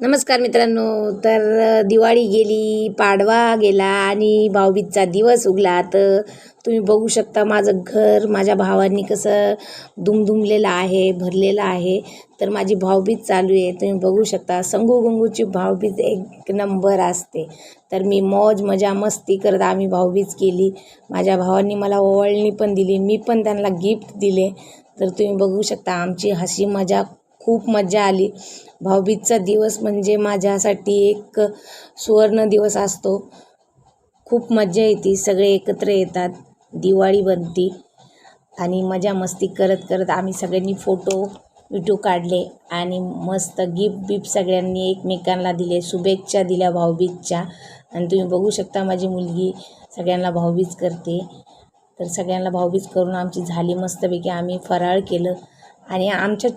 नमस्कार मित्रांनो. तर दिवाळी गेली, पाडवा गेला आणि भाऊबीजचा दिवस उगला. तर तुम्ही बघू शकता माझं घर माझ्या भावांनी कसं दुमदुमलेलं आहे, भरलेलं आहे. तर माझी भाऊबीज चालू आहे. तुम्ही बघू शकता संगू गंगूची भाऊबीज एक नंबर असते. तर मी मौज मजा मस्ती करत आम्ही भाऊबीज केली. माझ्या भावांनी मला ओवाळणी पण दिली, मी पण त्यांना गिफ्ट दिले. तर तुम्ही बघू शकता आमची हसी मजा खूप मजा आली. भाऊबीजचा दिवस म्हणजे माझ्यासाठी एक सुवर्ण दिवस असतो. खूप मजा येते, सगळे एकत्र येतात, दिवाळी बनते आणि मजा मस्ती करत करत आम्ही सगळ्यांनी फोटो व्हिडिओ काढले आणि मस्त गिफ्ट सगळ्यांनी एकमेकांना दिले, शुभेच्छा दिल्या भाऊबीजच्या. आणि तुम्ही बघू शकता माझी मुलगी सगळ्यांना भाऊबीज करते. तर सगळ्यांना भाऊबीज करून आमची झाली मस्तपैकी. आम्ही फराळ केलं आणि आमच्या